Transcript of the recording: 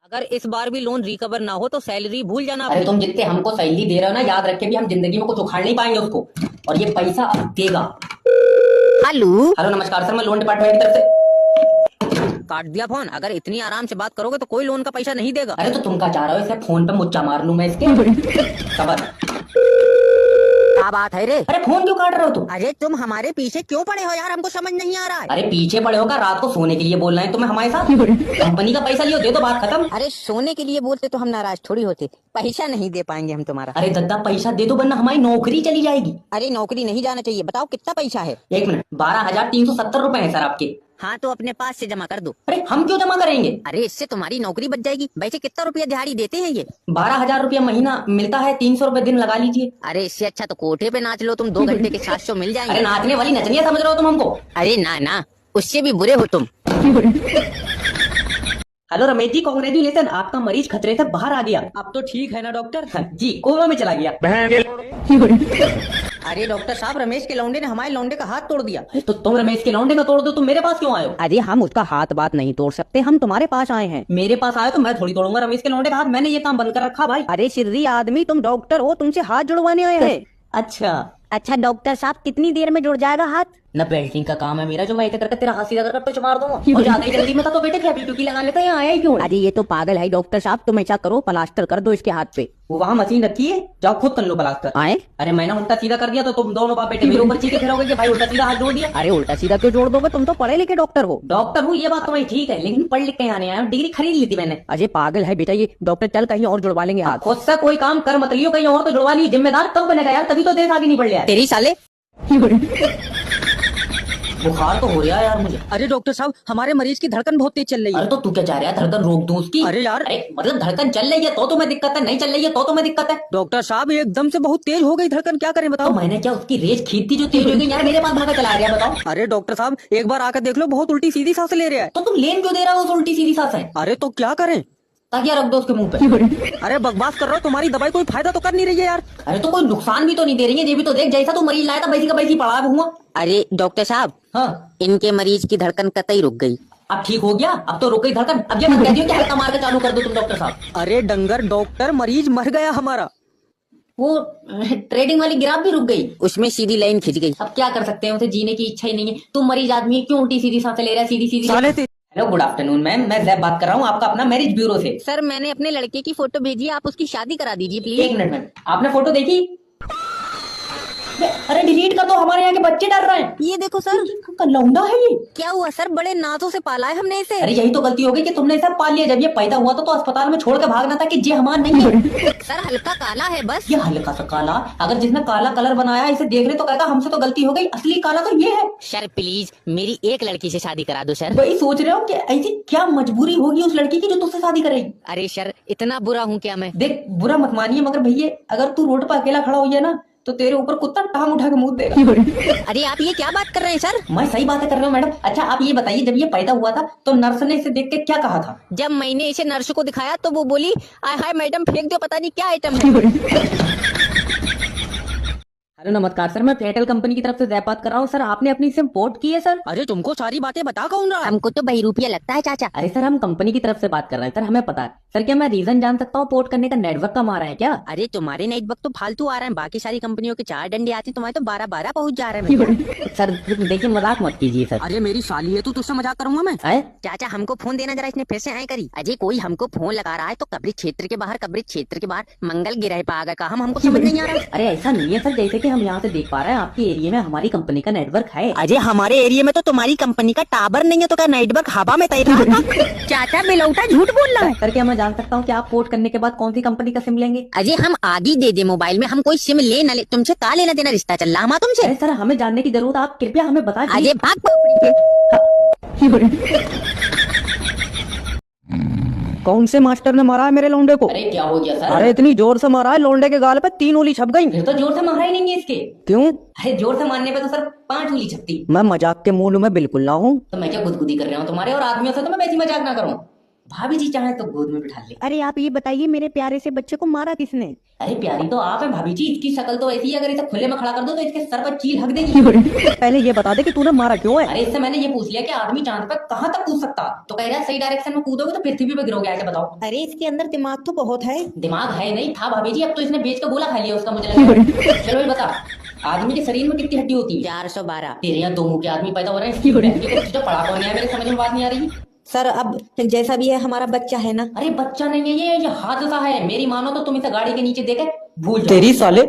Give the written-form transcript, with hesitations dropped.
अगर इस बार भी लोन रिकवर ना हो तो सैलरी भूल जाना। अरे तुम जितने हमको सैलरी दे रहे हो ना, याद रख के भी हम जिंदगी में कुछ उखाड़ नहीं पाएंगे उसको, और ये पैसा अब देगा। हेलो हेलो नमस्कार सर, मैं लोन डिपार्टमेंट की तरफ से। काट दिया फोन। अगर इतनी आराम से बात करोगे तो कोई लोन का पैसा नहीं देगा। अरे तो तुम क्या चाह रहे हो, इसे फोन पे मुच्चा मार लूं मैं इसके? खबर क्या बात है रे? अरे फोन क्यों काट रहे हो तुम? अरे तुम हमारे पीछे क्यों पड़े हो यार, हमको समझ नहीं आ रहा है। अरे पीछे पड़े होगा, रात को सोने के लिए बोल रहे हैं तुम्हें हमारे साथ? कंपनी का पैसा लियो, दे दो, बात खत्म। अरे सोने के लिए बोलते तो हम नाराज थोड़ी होते। पैसा नहीं दे पाएंगे हम तुम्हारा। अरे दद्दा पैसा दे दो वरना हमारी नौकरी चली जाएगी। अरे नौकरी नहीं जाना चाहिए। बताओ कितना पैसा है? 1 मिनट, 12,370 रुपए है सर आपके। हाँ तो अपने पास से जमा कर दो। अरे हम क्यों जमा करेंगे? अरे इससे तुम्हारी नौकरी बच जाएगी। वैसे कितना रुपया दिहाड़ी देते हैं ये? 12,000 रुपया महीना मिलता है, 300 रुपए दिन लगा लीजिए। अरे इससे अच्छा तो कोठे पे नाच लो तुम, 2 घंटे के 700 मिल अरे जाएंगे। नाचने वाली नचनिया समझ रहे हो तुम हमको? अरे ना ना, उससे भी बुरे हो तुम। हेलो रमेश जी, कांग्रेचुलेशन, आपका मरीज खतरे से बाहर आ गया। अब तो ठीक है ना डॉक्टर? जी, कोमा में चला गया। अरे डॉक्टर साहब, रमेश के लौंडे ने हमारे लौंडे का हाथ तोड़ दिया। तो तुम रमेश के लौंडे का तोड़ दो, तुम मेरे पास क्यों आए हो? अरे हम उसका हाथ बात नहीं तोड़ सकते, हम तुम्हारे पास आए हैं। मेरे पास आए तो मैं थोड़ी तोड़ूंगा रमेश के लौंडे का हाथ, मैंने ये काम बंद कर रखा भाई। अरे सिर्री आदमी, तुम डॉक्टर हो, तुमसे हाथ जुड़वाने आए हैं। अच्छा डॉक्टर साहब, कितनी देर में जुड़ जाएगा हाथ? न बेल्टिंग का काम है मेरा, जो मैं ऐसे करके तेरा हाथ सीधा कर कुछ मार दूंगा। और ज्यादा ही जल्दी में था तो बेटे क्या टुकी लगा लेते हैं, आया ही क्यों? अरे ये तो पागल है डॉक्टर साहब, तुम ऐसा करो प्लास्टर कर दो इसके हाथ पे। वो वहाँ मशीन रखी है, जाओ खुद कर लो प्लास्टर। आए? अरे मैंने उल्टा सीधा कर दिया तो तुम दोनों बाप बेटे मेरे ऊपर चीखे फिरोगे कि भाई उल्टा सीधा हाथ जोड़ दिया। अरे उल्टा सीधा क्यों जोड़ दोगे, तुम तो पढ़े लिखे डॉक्टर हो। डॉक्टर हूँ ये बात तुम्हारी ठीक है, लेकिन पढ़ लिख के यहाँ नहीं आया, डिग्री खरीद ली थी मैंने। अजय पागल है बेटा ये डॉक्टर, चल कहीं और जुड़वा लेंगे हाथ। खुद से कोई काम कर मत लियो, कहीं और तो जुड़वा लियो। जिम्मेदार कब बनेगा यार, तभी तो देश आगे नहीं बढ़ रहा है। तेरी साले। बुखार तो हो रहा है यार मुझे। अरे डॉक्टर साहब, हमारे मरीज की धड़कन बहुत तेज चल रही है। अरे तो तू क्या चाह रहा है, धड़कन रोक दूं उसकी? अरे यार, अरे मतलब धड़कन चल रही है तो तुम्हें दिक्कत है, नहीं चल रही है तो तुम्हें दिक्कत है? डॉक्टर साहब एकदम से बहुत तेज हो गई धड़कन, क्या करें तो बताओ? मैंने क्या उसकी रेस खींची जो तेज हो गई यार, मेरे पास भागा चला रहा है, बताओ। अरे डॉक्टर साहब एक बार आकर देख लो, बहुत उल्टी सीधी सांस ले रहा है। तो तुम लेन क्यों दे रहा हो उस उल्टी सीधी सांस है? अरे तो क्या करें? ताकि रख दो उसके मुंह पे। अरे बकवास कर रहे हो, तुम्हारी दवाई कोई फायदा तो कर नहीं रही है यार। अरे तो कोई नुकसान भी तो नहीं दे रही है, ये भी तो देख, जैसा तू मरीज लाया था वैसी का वैसी पड़ा हुआ। अरे डॉक्टर साहब, हाँ इनके मरीज की धड़कन कतई रुक गई। अब ठीक हो गया, अब तो रुक गई धड़कन। अब ये मत कह दियो कि हल्का मार के चालू कर दो तुम डॉक्टर साहब। अरे डंगर डॉक्टर, मरीज मर गया हमारा। वो ट्रेडिंग वाली ग्राफ भी रुक गई, उसमें सीधी लाइन खिंच गई। अब क्या कर सकते हैं, उसे जीने की इच्छा ही नहीं है। तुम मरीज आदमी है, क्यों उल्टी सीधी सांसें ले रहा है, सीधी सीधी? साले ते- हेलो गुड आफ्टरनून मैम, मैं जैब बात कर रहा हूँ आपका अपना मैरिज ब्यूरो से। सर मैंने अपने लड़के की फोटो भेजी है, आप उसकी शादी करा दीजिए प्लीज। 1 मिनट मैम, आपने फोटो देखी? अरे डिलीट कर दो, हमारे यहाँ के बच्चे डर रहे हैं। ये देखो सर। लौंडा है ये। क्या हुआ सर, बड़े नाजों से पाला है हमने इसे। अरे यही तो गलती हो गई कि तुमने इसे पाल लिया। जब ये पैदा हुआ तो अस्पताल में छोड़ के भागना था कि ये हमारा नहीं है। सर हल्का काला है बस। ये हल्का सा काला, अगर जिसने काला कलर बनाया इसे देख ले तो कहता हमसे तो गलती हो गई, असली काला तो ये है। सर प्लीज मेरी एक लड़की से शादी करा दो सर। वही सोच रहे हो कि ऐसी क्या मजबूरी होगी उस लड़की की जो तुझसे शादी करेगी? अरे सर इतना बुरा हूँ क्या मैं? देख बुरा मत मानिए, मगर भैया अगर तू रोड पर अकेला खड़ा हुई ना तो तेरे ऊपर कुत्ता टांग उठा के मुंह देगा। अरे आप ये क्या बात कर रहे हैं सर? मैं सही बातें कर रहा हूँ मैडम। अच्छा आप ये बताइए, जब ये पैदा हुआ था तो नर्स ने इसे देख के क्या कहा था? जब मैंने इसे नर्स को दिखाया तो वो बोली आय हाय मैडम फेंक दो, पता नहीं क्या आइटम है। हेलो नमस्कार सर, मैं एयरटेल कंपनी की तरफ से जय बात कर रहा हूँ। सर आपने अपनी सिम पोर्ट की है सर? अरे तुमको सारी बातें बता कौन रहा है? हमको तो बहरूपिया लगता है चाचा। अरे सर हम कंपनी की तरफ से बात कर रहे हैं सर, हमें पता है। सर क्या मैं रीजन जान सकता हूँ पोर्ट करने का? नेटवर्क कम आ रहा है क्या? अरे तुम्हारे नेटवर्क तो फालतू आ रहे हैं, बाकी सारी कंपनियों के 4 डंडे आते हैं, तुम्हारे तो 12-12 पहुंच जा रहे हैं। सर देखिए मजाक मत कीजिए सर। अरे मेरी साली है, तू तुझसे मजाक करूंगा मैं? है? चाचा हमको फोन देना जरा, इसने फिर से आए करी। अजय कोई हमको फोन लगा रहा है तो कब्रिज क्षेत्र के बाहर, कब्रिज क्षेत्र के बाहर मंगल गिरह पे आ गए का, हमको समझ नहीं आ रहा। अरे ऐसा नहीं है सर, जैसे कि हम यहाँ से देख पा रहे हैं आपके एरिया में हमारी कंपनी का नेटवर्क है। अजय हमारे एरिया में तो तुम्हारी कंपनी का टावर नहीं है, तो क्या नेटवर्क हवा में तैर रहा था? चाचा बिलौटा झूठ बोल रहा है। सर क्या मैं जान सकता हूँ कि आप पोर्ट करने के बाद कौन सी कंपनी का सिम लेंगे? अजय हम आगे दे दे मोबाइल में, हम कोई सिम ले न ले, तुमसे का लेना देना, रिश्ता चल रहा हमारा तुमसे। अरे सर हमें जानने की जरूरत, आप कृपया हमें बता अजय भाग खोपड़ी के। कौन से मास्टर ने मारा है मेरे लौंडे को? अरे क्या हो गया सर? अरे इतनी जोर से मारा है, लौंडे के गाल पे 3 उंगली छप गई। फिर तो जोर से मारा ही नहीं है इसके। क्यों? अरे जोर से मारने पे तो सर 5 उंगली छपती। मैं मजाक के मूड में बिल्कुल ना हूँ। तो मैं क्या गुदगुदी कर रहा हूँ तुम्हारे और आदमियों से, तो मैं वैसी मजाक ना करूँ। भाभी जी चाहे तो गोद में बिठा ले। अरे आप ये बताइए मेरे प्यारे से बच्चे को मारा किसने? अरे प्यारी तो आप है भाभी जी, इसकी शक्ल तो ऐसी है, अगर इसे खुले में खड़ा कर दो तो इसके सर पर चील हक देगी। पहले ये बता दे कि तूने मारा क्यों है? अरे इससे मैंने ये पूछ लिया कि आदमी चांद पर कहाँ तक कूद सकता, तो कह रहा है सही डायरेक्शन में कूदोगे तो पृथ्वी पे गिरोगे, आके बताओ। अरे इसके अंदर दिमाग तो बहुत है। दिमाग है नहीं था भाभी जी, अब तो इसने बेच का गोला खा लिया उसका, मुझे लगा। चलो ये बता, आदमी के शरीर में कितनी हड्डी होती है? 412। तेरे यहाँ 2 मुंह के आदमी पैदा हो रहे हैं, इसकी बहन की कुछ जो पढ़ा कौन है, मेरे समझ में बात नहीं आ रही। सर अब जैसा भी है हमारा बच्चा है ना। अरे बच्चा नहीं है ये हादसा है, मेरी मानो तो तुम इसे गाड़ी के नीचे देके भूल जाओ। तेरी साले